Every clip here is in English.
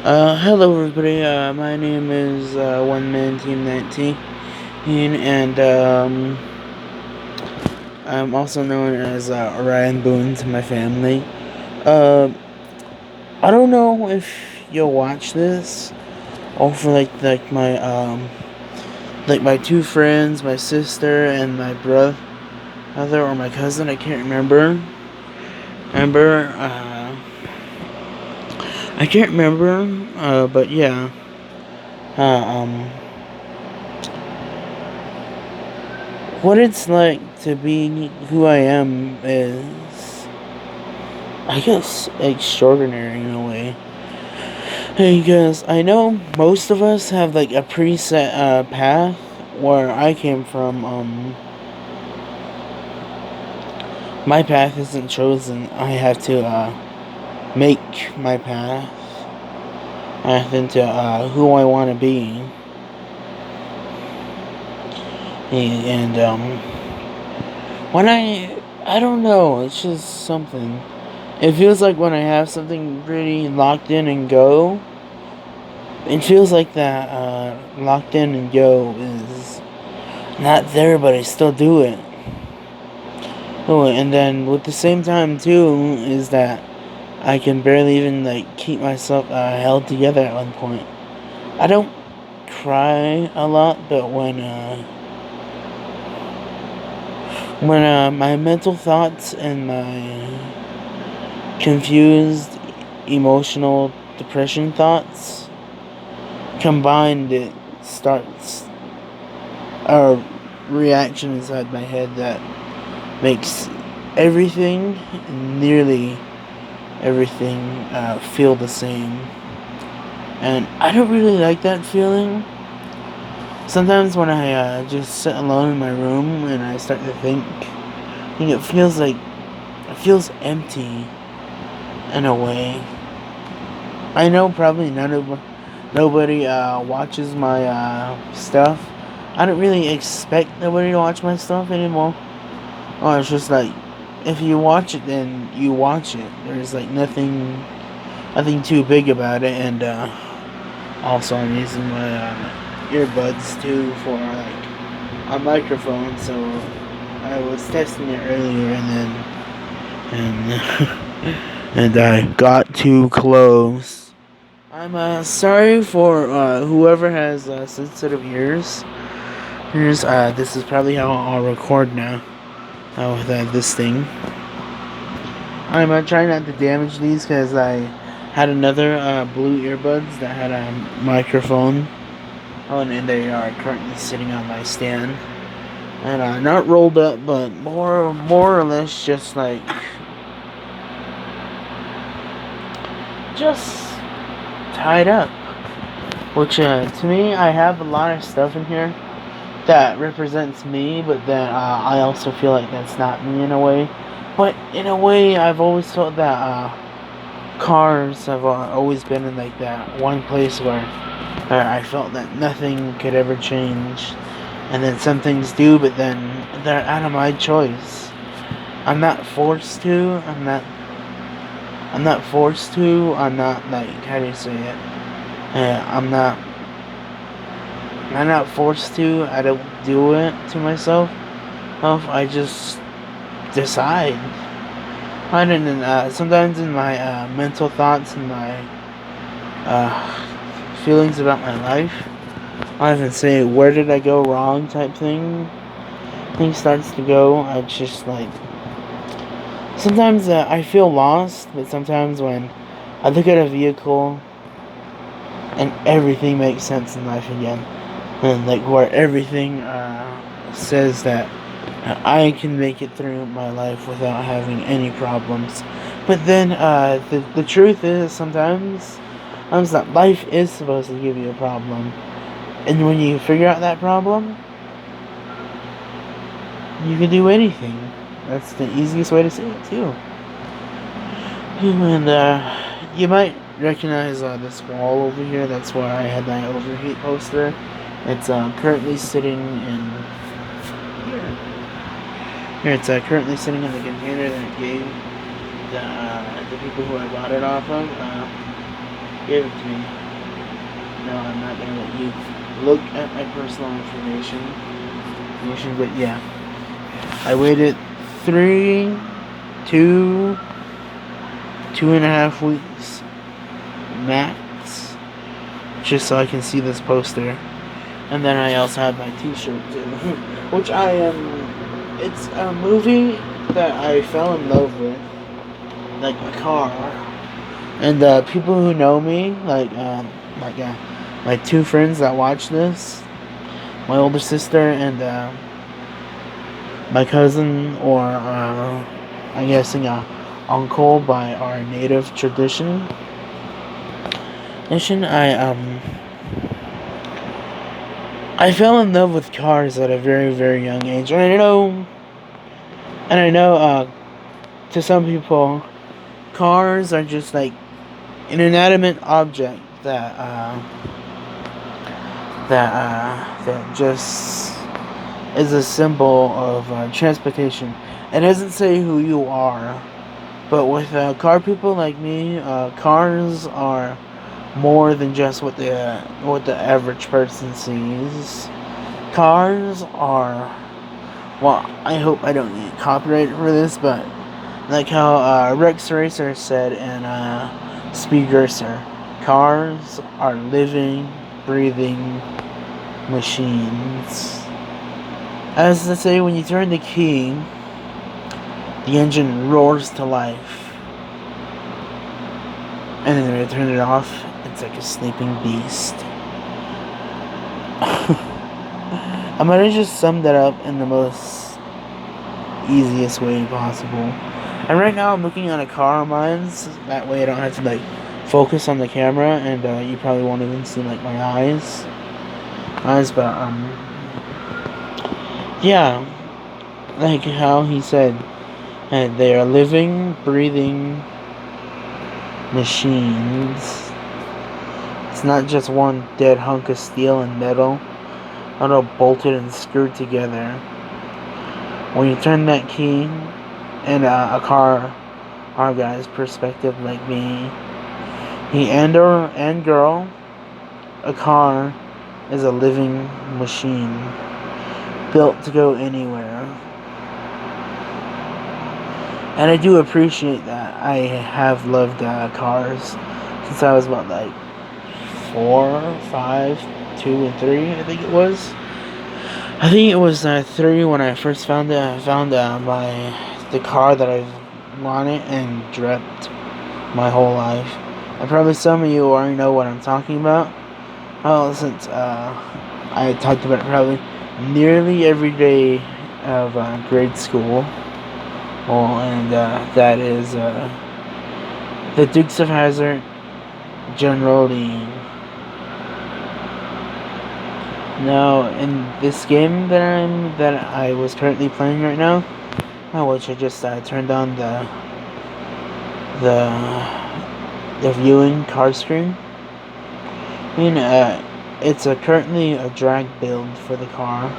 Hello everybody, my name is, One Man Team 19, and, I'm also known as, Orion Boone to my family. Uh, I don't know if you'll watch this, or for, my two friends, my sister, and my brother, or my cousin, I can't I can't remember, but yeah, uh, um, what it's like to be who I am is, I guess, extraordinary in a way. Because I know most of us have like a preset path. Where I came from, my path isn't chosen. I have to make my path. I have into who I want to be, and when I don't know, it's just something. It feels like when I have something pretty locked in and go, it feels like that locked in and go is not there, but I still do it. Oh, and then with the same time too is that I can barely even like keep myself held together at one point. I don't cry a lot, but when my mental thoughts and my confused emotional depression thoughts combined, it starts a reaction inside my head that makes everything, nearly everything, feel the same. And I don't really like that feeling. Sometimes when I just sit alone in my room and I start to think, it feels empty in a way. I know probably nobody watches my stuff. I don't really expect nobody to watch my stuff anymore. Oh, it's just like, if you watch it, then you watch it. There's like nothing too big about it, and also I'm using my earbuds too for like a microphone. So I was testing it earlier, and and I got too close. I'm sorry for whoever has sensitive ears. This is probably how I'll record now. With this thing. I'm trying not to damage these because I had another blue earbuds that had a microphone. Oh, and they are currently sitting on my stand. And not rolled up, but more or less just like, just tied up. Which to me, I have a lot of stuff in here that represents me, but then I also feel like that's not me in a way. But in a way, I've always felt that cars have always been in like that one place where I felt that nothing could ever change, and then some things do, but then they're out of my choice. I'm not forced to. I'm not forced to. I'm not like, how do you say it? I'm not. I'm not forced to. I don't do it to myself. I just decide. I didn't. Sometimes in my mental thoughts and my feelings about my life, I even say, "Where did I go wrong?" type thing. Thing starts to go. I just like. Sometimes I feel lost, but sometimes when I look at a vehicle and everything makes sense in life again, and like where everything says that I can make it through my life without having any problems. But then the truth is sometimes that life is supposed to give you a problem, and when you figure out that problem, you can do anything. That's the easiest way to say it too. And you might recognize this wall over here. That's where I had my overheat poster. It's currently sitting in here. Here, it's currently sitting in the container that I gave the people who I bought it off of. Gave it to me. no, I'm not gonna let you look at my personal information. But yeah, I waited 2.5 weeks max, just so I can see this poster. And then I also have my T-shirt too, which I am. It's a movie that I fell in love with, like a car. And people who know me, my two friends that watch this, my older sister and my cousin, or I'm guessing a uncle by our native tradition. I fell in love with cars at a very, very young age, and I know, to some people, cars are just like an inanimate object that just is a symbol of transportation. It doesn't say who you are, but with car people like me, cars are more than just what the average person sees. Cars are, well, I hope I don't get copyrighted for this, but like how Rex Racer said in Speed Racer, cars are living, breathing machines. As they say, when you turn the key, the engine roars to life. And then when you turn it off, it's like a sleeping beast. I might have just summed that up in the most easiest way possible. And right now I'm looking at a car of mine, that way I don't have to like focus on the camera, and you probably won't even see like my eyes. But yeah, like how he said, and they are living, breathing machines. It's not just one dead hunk of steel and metal, all bolted and screwed together. When you turn that key, in a car, our guy's perspective, like me, he and girl, a car is a living machine built to go anywhere. And I do appreciate that. I have loved cars since I was about like 4, 5, 2, and 3, I think it was. I think it was 3 when I first found it. I found the car that I've wanted and dreamt my whole life. And probably some of you already know what I'm talking about. Well, since I talked about it probably nearly every day of grade school. Well, and that is the Dukes of Hazzard General Lee. Now, in this game that I was currently playing right now, which I just turned on the viewing card screen. I mean, it's currently a drag build for the car.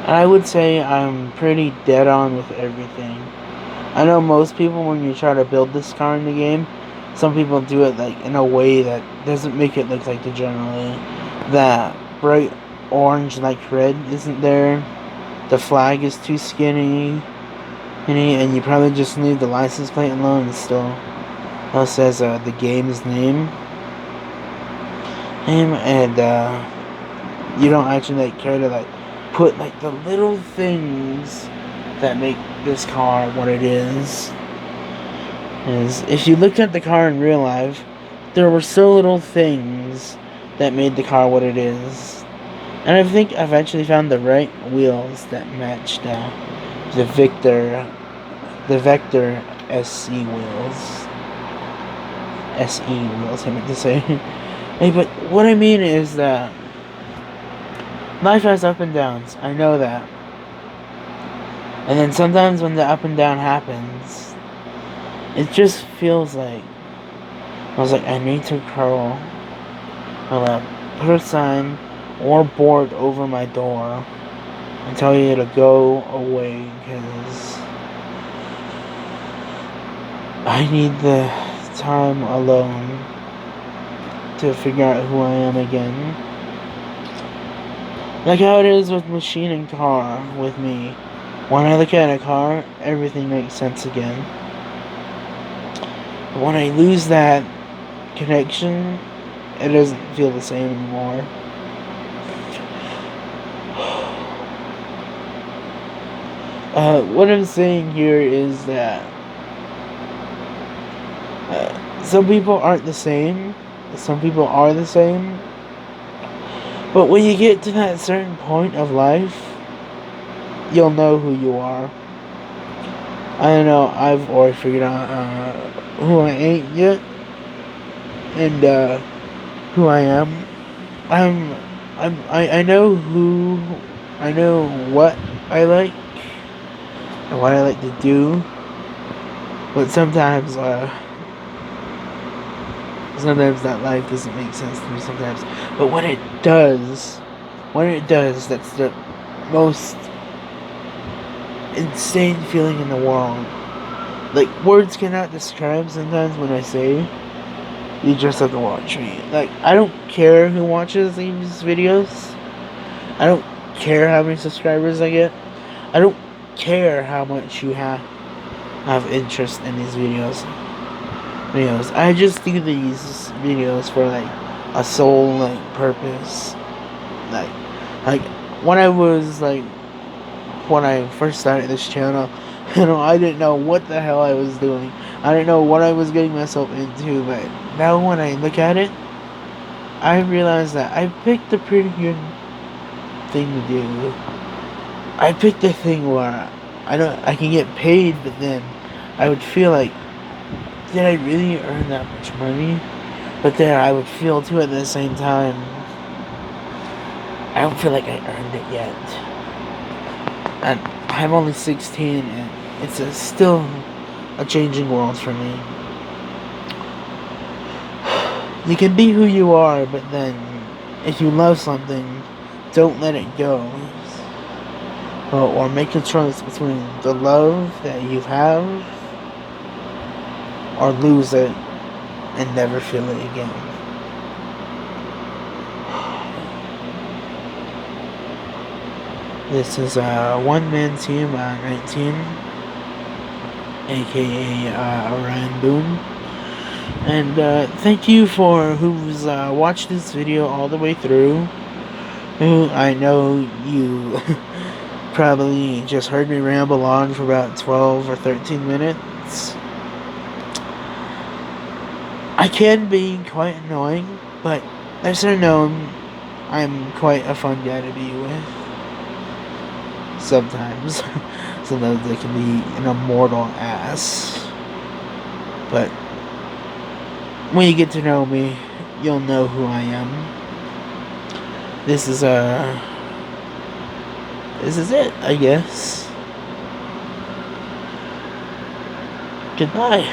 And I would say I'm pretty dead on with everything. I know most people, when you try to build this car in the game, some people do it like in a way that doesn't make it look like the generally. That bright orange like red isn't there. The flag is too skinny. And you probably just leave the license plate alone and still says the game's name. And you don't actually like care to like put like the little things that make this car what it is if you looked at the car in real life, there were so little things that made the car what it is. And I think I've actually found the right wheels that matched the Vector SE wheels. SE wheels, I meant to say. Hey, but what I mean is that life has up and downs. I know that. And then sometimes when the up and down happens, it just feels like I need to curl or put a sign or board over my door and tell you to go away because I need the time alone. to figure out who I am again. Like how it is with machine and car with me. When I look at a car, everything makes sense again. But when I lose that connection, it doesn't feel the same anymore. What I'm saying here is that some people aren't the same. Some people are the same. But when you get to that certain point of life, you'll know who you are. I don't know, I've already figured out who I ain't yet. And who I am. I know what I like and what I like to do. But sometimes that life doesn't make sense to me sometimes. But when it does, that's the most insane feeling in the world. Like, words cannot describe sometimes when I say, you just have to watch me. Like, I don't care who watches these videos. I don't care how many subscribers I get. I don't care how much you have interest in these videos. I just do these videos for like a sole like purpose. Like when I first started this channel, I didn't know what the hell I was doing. I didn't know what I was getting myself into, but now when I look at it, I realize that I picked a pretty good thing to do. I picked a thing where I can get paid, but then I would feel like, did I really earn that much money? But then I would feel too at the same time, I don't feel like I earned it yet. And I'm only 16 and it's still a changing world for me. You can be who you are, but then if you love something, don't let it go. Or make a choice between the love that you have or lose it and never feel it again. This is a one-man team, 19, aka Ryan Boone. And thank you for who's watched this video all the way through. Who I know you probably just heard me ramble on for about 12 or 13 minutes. I can be quite annoying, but as they're known, I'm quite a fun guy to be with. Sometimes. Sometimes I can be an immortal ass. But when you get to know me, you'll know who I am. This is it, I guess. Goodbye.